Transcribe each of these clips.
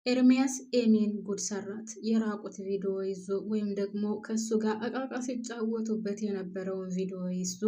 ኤርሚያስ ኤሚን ጉድ ሰራት። የራቁት ቪዲዮ ይዞ ወይም ደግሞ ከሱ ጋር አቃቃ ሲጫወቱበት የነበረውን ቪዲዮ ይዞ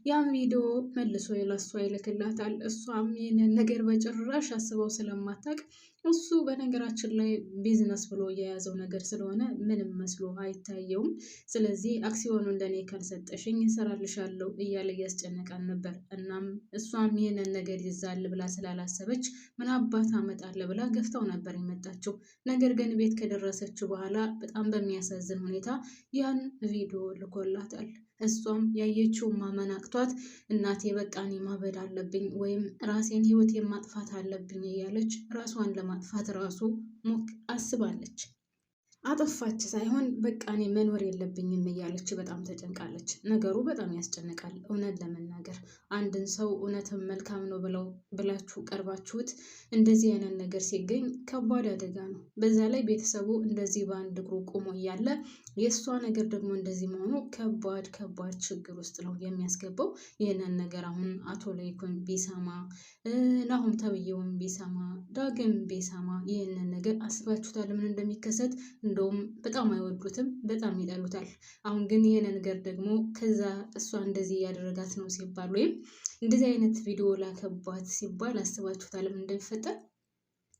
ያን ቪዲዮ መልሶ ለሷ ይልክላታል። እሷም ይህንን ነገር በጭራሽ አስበው ስለማታውቅ እሱ በነገራችን ላይ ቢዝነስ ብሎ የያዘው ነገር ስለሆነ ምንም መስሎ አይታየውም። ስለዚህ አክሲዮኑ እንደኔ ካልሰጠሽኝ እሰራልሻለሁ እያለ እያስጨነቃን ነበር። እናም እሷም ይህንን ነገር ይዛል ብላ ስላላሰበች ምን አባት አመጣለ ብላ ገፍታው ነበር የመጣችው። ነገር ግን ቤት ከደረሰችው በኋላ በጣም በሚያሳዝን ሁኔታ ያን ቪዲዮ ልኮላታል። እሷም ያየችው ማመን አቅቷት እናቴ በቃ እኔ ማበድ አለብኝ ወይም ራሴን ህይወት የማጥፋት አለብኝ እያለች ራሷን ለማጥፋት ራሱ አስባለች። አጠፋች ሳይሆን በቃ እኔ መኖር የለብኝም እያለች በጣም ተጨንቃለች። ነገሩ በጣም ያስጨንቃል። እውነት ለመናገር አንድን ሰው እውነትም መልካም ነው ብላችሁ ቀርባችሁት እንደዚህ አይነት ነገር ሲገኝ ከባድ አደጋ ነው። በዛ ላይ ቤተሰቡ እንደዚህ በአንድ እግሩ ቆሞ እያለ የእሷ ነገር ደግሞ እንደዚህ መሆኑ ከባድ ችግር ውስጥ ነው የሚያስገባው። ይህንን ነገር አሁን አቶ ለይኩን ቢሰማ፣ ናሁም ተብዬውን ቢሰማ፣ ዳግም ቢሰማ ይህንን ነገር አስባችሁታል ምን እንደሚከሰት? እንደውም በጣም አይወዱትም፣ በጣም ይጠሉታል። አሁን ግን ይሄን ነገር ደግሞ ከዛ እሷ እንደዚህ እያደረጋት ነው ሲባል ወይም እንደዚህ አይነት ቪዲዮ ላከባት ሲባል አስባችሁታል ምን እንደሚፈጠር?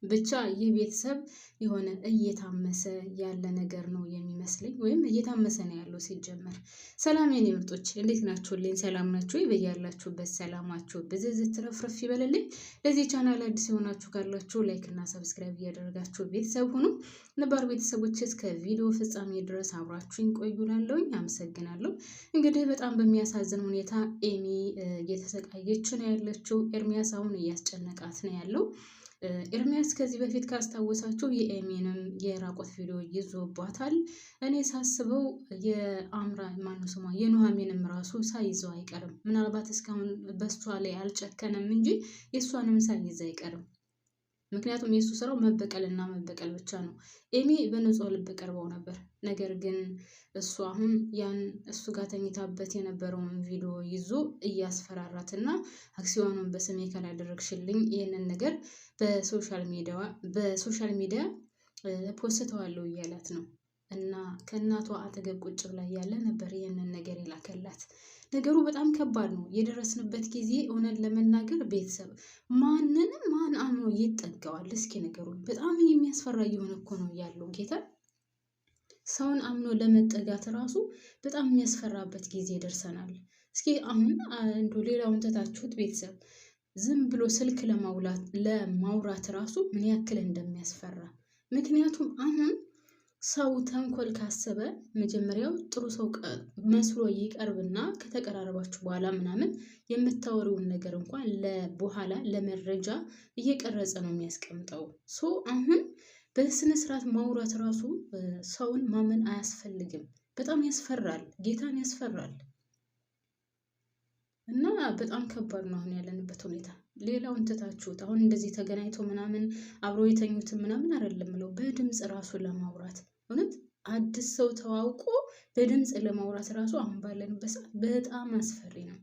ብቻ ይህ ቤተሰብ የሆነ እየታመሰ ያለ ነገር ነው የሚመስለኝ፣ ወይም እየታመሰ ነው ያለው ሲጀመር። ሰላም የኔ ምርጦች እንዴት ናችሁልኝ? ሰላም ናችሁ? በያላችሁበት ሰላማችሁ ብዝዝት ትረፍረፍ ይበልልኝ። ለዚህ ቻናል አዲስ የሆናችሁ ካላችሁ ላይክ እና ሰብስክራይብ እያደረጋችሁ ቤተሰብ ሁኑ። ነባር ቤተሰቦች እስከ ቪዲዮ ፍጻሜ ድረስ አብራችሁኝ ቆዩላለሁኝ። አመሰግናለሁ። እንግዲህ በጣም በሚያሳዝን ሁኔታ ኤሚ እየተሰቃየች ነው ያለችው። ኤርሚያስ አሁን እያስጨነቃት ነው ያለው። ኤርሚያስ ከዚህ በፊት ካስታወሳችሁ የኤሚንም የራቆት ቪዲዮ ይዞባታል። እኔ ሳስበው የኑሐሚንም ራሱ ሳይዘው አይቀርም። ምናልባት እስካሁን በሷ ላይ አልጨከነም እንጂ የእሷንም ሳይዝ አይቀርም። ምክንያቱም የእሱ ስራው መበቀልና መበቀል ብቻ ነው። ኤሚ በንጹህ ልብ ቀርበው ነበር። ነገር ግን እሱ አሁን ያን እሱ ጋር ተኝታበት የነበረውን ቪዲዮ ይዞ እያስፈራራትና አክሲዮኑን በስሜ ካላደረግሽልኝ ይህንን ነገር በሶሻል ሚዲያ ፖስተዋለሁ እያላት ነው። እና ከእናቷ አጠገብ ቁጭ ብላ ያለ ነበር ይህንን ነገር የላከላት። ነገሩ በጣም ከባድ ነው። የደረስንበት ጊዜ እውነት ለመናገር ቤተሰብ ማን አምኖ ይጠጋዋል? እስኪ ነገሩን በጣም የሚያስፈራ እየሆነ እኮ ነው ያለው። ጌታ ሰውን አምኖ ለመጠጋት ራሱ በጣም የሚያስፈራበት ጊዜ ደርሰናል። እስኪ አሁን ሌላውን ተታችሁት ቤተሰብ ዝም ብሎ ስልክ ለማውራት ራሱ ምን ያክል እንደሚያስፈራ። ምክንያቱም አሁን ሰው ተንኮል ካሰበ መጀመሪያው ጥሩ ሰው መስሎ ይቀርብና ከተቀራረባችሁ በኋላ ምናምን የምታወሪውን ነገር እንኳን በኋላ ለመረጃ እየቀረጸ ነው የሚያስቀምጠው። አሁን በስነ ስርዓት ማውራት ራሱ ሰውን ማመን አያስፈልግም። በጣም ያስፈራል፣ ጌታን ያስፈራል። እና በጣም ከባድ ነው አሁን ያለንበት ሁኔታ። ሌላውን ትታችሁት አሁን እንደዚህ ተገናኝቶ ምናምን አብሮ የተኙትን ምናምን አይደለም ብለው በድምፅ ራሱ ለማውራት እውነት አዲስ ሰው ተዋውቆ በድምፅ ለማውራት ራሱ አሁን ባለንበት ሰዓት በጣም አስፈሪ ነው።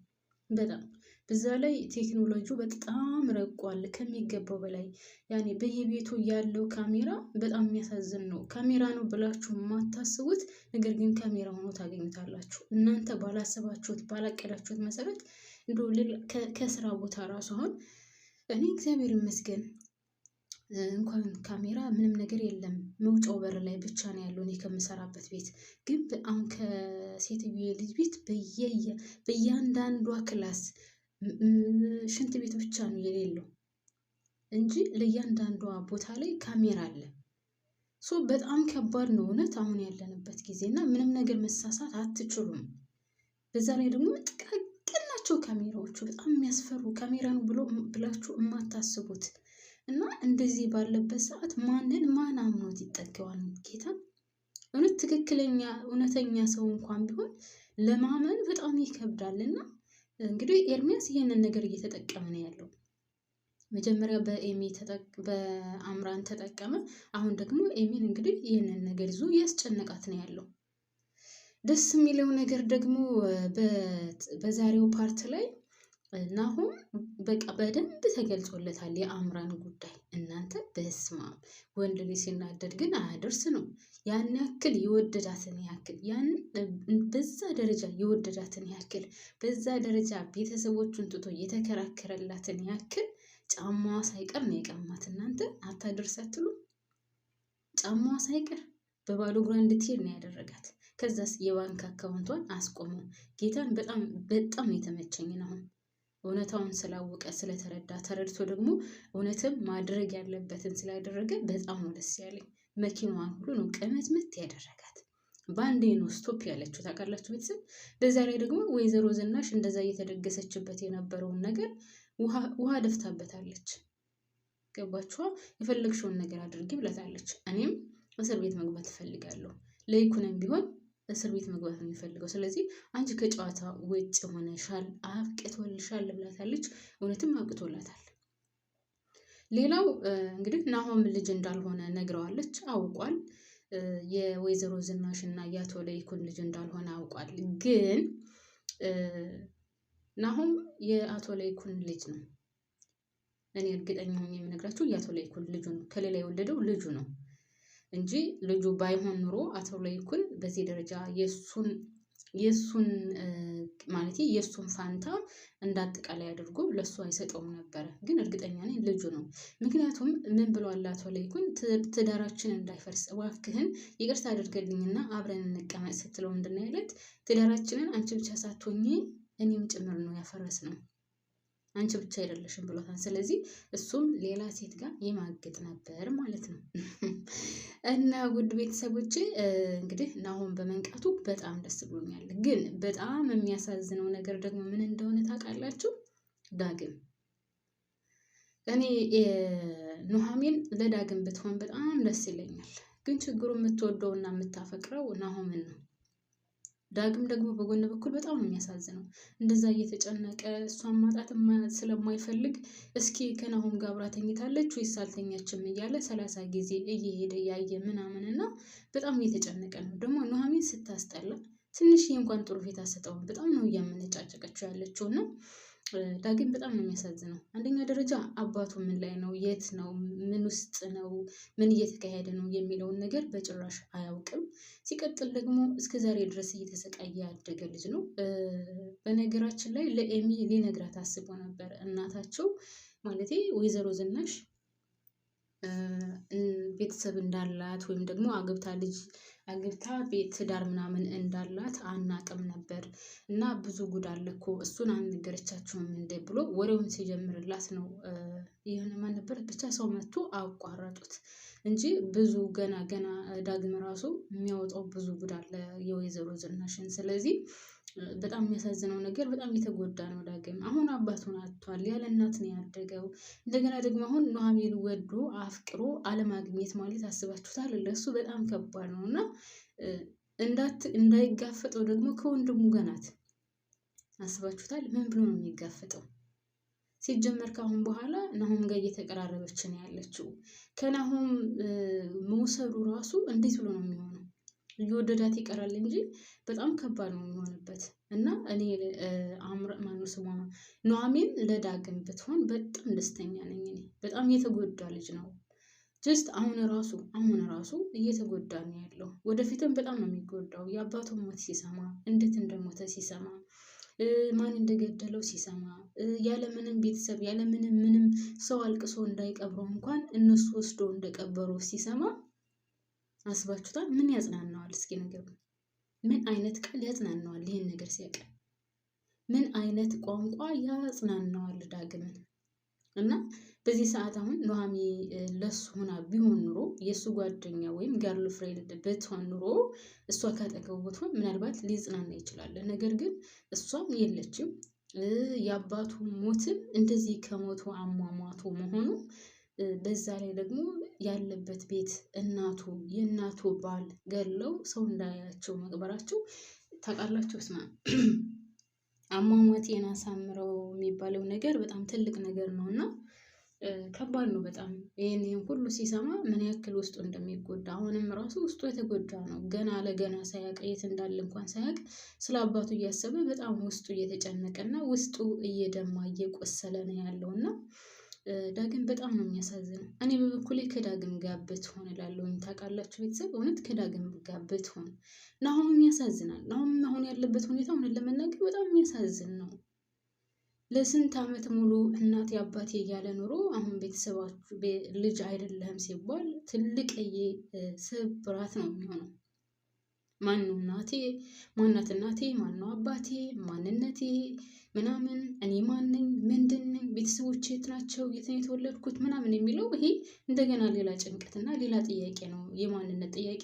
በጣም በዛ ላይ ቴክኖሎጂው በጣም ረቋል ከሚገባው በላይ። ያኔ በየቤቱ ያለው ካሜራ በጣም የሚያሳዝን ነው። ካሜራ ነው ብላችሁ የማታስቡት ነገር ግን ካሜራ ሆኖ ታገኙታላችሁ። እናንተ ባላሰባችሁት ባላቀዳችሁት መሰረት ከስራ ቦታ ራሱ አሁን እኔ እግዚአብሔር ይመስገን እንኳን ካሜራ ምንም ነገር የለም፣ መውጫው በር ላይ ብቻ ነው ያለው እኔ ከምሰራበት ቤት። ግን አሁን ከሴትዮ ልጅ ቤት በእያንዳንዷ ክላስ ሽንት ቤት ብቻ ነው የሌለው እንጂ ለእያንዳንዷ ቦታ ላይ ካሜራ አለ። በጣም ከባድ ነው እውነት አሁን ያለንበት ጊዜ እና ምንም ነገር መሳሳት አትችሉም። በዛ ላይ ደግሞ ጥቃቅን ናቸው ካሜራዎቹ፣ በጣም የሚያስፈሩ ካሜራ ነው ብላችሁ የማታስቡት። እና እንደዚህ ባለበት ሰዓት ማን አምኖት ይጠገዋል? ጌታ እውነት ትክክለኛ እውነተኛ ሰው እንኳን ቢሆን ለማመን በጣም ይከብዳልና እንግዲህ ኤርሚያስ ይሄንን ነገር እየተጠቀመ ነው ያለው። መጀመሪያ በአምራን ተጠቀመ። አሁን ደግሞ ኤሚን እንግዲህ ይህንን ነገር ይዞ እያስጨነቃት ነው ያለው። ደስ የሚለው ነገር ደግሞ በዛሬው ፓርት ላይ ናሆም በቃ በደንብ ተገልጾለታል የአምራን ጉዳይ። እናንተ በስማም ወንድ ልጅ ሲናደድ ግን አያደርስ ነው። ያን ያክል የወደዳትን ያክል በዛ ደረጃ የወደዳትን ያክል በዛ ደረጃ ቤተሰቦቹን ትቶ የተከራከረላትን ያክል ጫማዋ ሳይቀር ነው የቀማት። እናንተ አታደርስ አትሉ? ጫማዋ ሳይቀር በባዶ እግሯ እንድትሄድ ነው ያደረጋት። ከዛስ የባንክ አካውንቷን አስቆመው። ጌታን በጣም በጣም የተመቸኝ ነው። እውነታውን ስላወቀ ስለተረዳ ተረድቶ ደግሞ እውነትም ማድረግ ያለበትን ስላደረገ በጣም ነው ደስ ያለኝ። መኪናዋን ሁሉ ነው ቅምጥምጥ ያደረጋት። በአንዴ ነው ስቶፕ ያለችው። ታውቃላችሁ ቤተሰብ። በዛ ላይ ደግሞ ወይዘሮ ዝናሽ እንደዛ እየተደገሰችበት የነበረውን ነገር ውሃ ደፍታበታለች። ገባችኋ? የፈለግሽውን ነገር አድርጊ ብለታለች። እኔም እስር ቤት መግባት እፈልጋለሁ፣ ለይኩንም ቢሆን እስር ቤት መግባት ነው የሚፈልገው። ስለዚህ አንቺ ከጨዋታ ውጭ ሆነሻል፣ አብቅቶልሻል ብላታለች። እውነትም አብቅቶላታል። ሌላው እንግዲህ ናሆም ልጅ እንዳልሆነ ነግረዋለች። አውቋል። የወይዘሮ ዝናሽ እና የአቶ ለይኩን ልጅ እንዳልሆነ አውቋል። ግን ናሆም የአቶ ለይኩን ልጅ ነው። እኔ እርግጠኛ ሆኜ የምነግራችሁ የአቶ ለይኩን ልጁ ነው። ከሌላ የወለደው ልጁ ነው እንጂ ልጁ ባይሆን ኑሮ አቶ ለይኩን በዚህ ደረጃ የሱን ማለት የሱን ፋንታ እንዳጠቃላይ አድርጎ ለሱ አይሰጠውም ነበረ። ግን እርግጠኛ ነኝ ልጁ ነው። ምክንያቱም ምን ብሏል አቶ ለይኩን? ትዳራችን እንዳይፈርስ እባክህን ይቅርታ አድርገልኝና አብረን እንቀመጥ ስትለው ምንድን ነው ያለት? ትዳራችንን አንቺ ብቻ ሳትሆኚ እኔም ጭምር ነው ያፈረስ ነው፣ አንቺ ብቻ አይደለሽም ብሎታል። ስለዚህ እሱም ሌላ ሴት ጋር ይማግጥ ነበር ማለት ነው። እና ውድ ቤተሰቦቼ እንግዲህ ናሆም በመንቃቱ በጣም ደስ ብሎኛል። ግን በጣም የሚያሳዝነው ነገር ደግሞ ምን እንደሆነ ታውቃላችሁ? ዳግም እኔ ኑሐሚን ለዳግም ብትሆን በጣም ደስ ይለኛል። ግን ችግሩ የምትወደው እና የምታፈቅረው ናሆምን ነው። ዳግም ደግሞ በጎን በኩል በጣም ነው የሚያሳዝነው። እንደዛ እየተጨነቀ እሷን ማጣት ስለማይፈልግ እስኪ ከናሆም ጋር አብራ ተኝታለች ወይስ አልተኛችም እያለ 30 ጊዜ እየሄደ ያየ ምናምን እና በጣም እየተጨነቀ ነው። ደግሞ ኑሐሚን ስታስጠላ ትንሽዬ እንኳን ጥሩ ፊት አትሰጠውም። በጣም ነው እያመነጫጨቀችው ያለችው እና ዳግም በጣም ነው የሚያሳዝነው። አንደኛ ደረጃ አባቱ ምን ላይ ነው፣ የት ነው፣ ምን ውስጥ ነው፣ ምን እየተካሄደ ነው የሚለውን ነገር በጭራሽ አያውቅም። ሲቀጥል ደግሞ እስከዛሬ ድረስ እየተሰቃየ ያደገ ልጅ ነው። በነገራችን ላይ ለኤሚ ሊነግራት አስቦ ነበር። እናታቸው ማለቴ ወይዘሮ ዝናሽ ቤተሰብ እንዳላት ወይም ደግሞ አግብታ ቤት ትዳር ምናምን እንዳላት አናቅም ነበር እና ብዙ ጉድ አለ እኮ እሱን አልነገረቻችሁም እንደ ብሎ ወሬውን ሲጀምርላት ነው ይሄን ማን ነበር ብቻ ሰው መጥቶ አቋረጡት እንጂ ብዙ ገና ዳግም ራሱ የሚያወጣው ብዙ ጉድ አለ የወይዘሮ ዝናሽን። ስለዚህ በጣም የሚያሳዝነው ነገር በጣም የተጎዳ ነው ዳግም። አሁን አባቱን አጥቷል፣ ያለ እናት ነው ያደገው። እንደገና ደግሞ አሁን ኑሐሚን ወዶ አፍቅሮ አለማግኘት ማለት አስባችሁታል? ለሱ በጣም ከባድ ነው እና እንዳይጋፈጠው ደግሞ ከወንድሙ ጋር ናት። አስባችሁታል? ምን ብሎ ነው የሚጋፈጠው? ሲጀመር ካሁን በኋላ ናሆም ጋር እየተቀራረበች ነው ያለችው። ከናሆም መውሰዱ ራሱ እንዴት ብሎ ነው የሚሆነው? እየወደዳት ይቀራል እንጂ በጣም ከባድ ነው የሚሆንበት። እና እኔ ማነው ስሟ ኑሐሚን ለዳግም ብትሆን በጣም ደስተኛ ነኝ። እኔ በጣም የተጎዳ ልጅ ነው። ጀስት አሁን ራሱ እየተጎዳ ነው ያለው። ወደፊትም በጣም ነው የሚጎዳው። የአባቱን ሞት ሲሰማ፣ እንዴት እንደሞተ ሲሰማ፣ ማን እንደገደለው ሲሰማ፣ ያለምንም ቤተሰብ ያለምንም ሰው አልቅሶ እንዳይቀብረው እንኳን እነሱ ወስዶ እንደቀበሩ ሲሰማ አስባችሁታል? ምን ያጽናናዋል? እስኪ ነገር ምን አይነት ቃል ያጽናናዋል? ይህን ነገር ሲያውቅ ምን አይነት ቋንቋ ያጽናናዋል ዳግምን? እና በዚህ ሰዓት አሁን ኑሐሚን ለሱ ሆና ቢሆን ኑሮ የእሱ ጓደኛ ወይም ገርል ፍሬንድ ብትሆን ኑሮ እሷ ካጠገቡ ብትሆን ምናልባት ሊጽናና ይችላል። ነገር ግን እሷም የለችም። የአባቱ ሞትም እንደዚህ ከሞቱ አሟሟቱ መሆኑ በዛ ላይ ደግሞ ያለበት ቤት የእናቱ ባል ገለው ሰው እንዳያቸው መቅበራቸው ታውቃላችሁ። ስማ አሟሟቴን አሳምረው የሚባለው ነገር በጣም ትልቅ ነገር ነው እና ከባድ ነው በጣም። ይህን ሁሉ ሲሰማ ምን ያክል ውስጡ እንደሚጎዳ አሁንም ራሱ ውስጡ የተጎዳ ነው። ገና ለገና ሳያውቅ የት እንዳለ እንኳን ሳያውቅ ስለ አባቱ እያሰበ በጣም ውስጡ እየተጨነቀ እና ውስጡ እየደማ እየቆሰለ ነው ያለው እና ዳግም በጣም ነው የሚያሳዝነው። እኔ በበኩሌ ከዳግም ጋር ብትሆን እላለሁኝ። ታውቃላችሁ ቤተሰብ እውነት ከዳግም ጋር ብትሆን። ናሆምም ያሳዝናል። ናሆም አሁን ያለበት ሁኔታ እውነት ለመናገር በጣም የሚያሳዝን ነው። ለስንት ዓመት ሙሉ እናቴ አባቴ እያለ ኑሮ አሁን ቤተሰባችሁ ልጅ አይደለህም ሲባል ትልቅዬ ስብራት ነው የሚሆነው። ማነው እናቴ? ማናት እናቴ? ማነው አባቴ? ማንነቴ ምናምን እኔ ማነኝ? ምንድን ነኝ? ቤተሰቦቼ የት ናቸው? የት ነው የተወለድኩት? ምናምን የሚለው ይሄ እንደገና ሌላ ጭንቀትና ሌላ ጥያቄ ነው፣ የማንነት ጥያቄ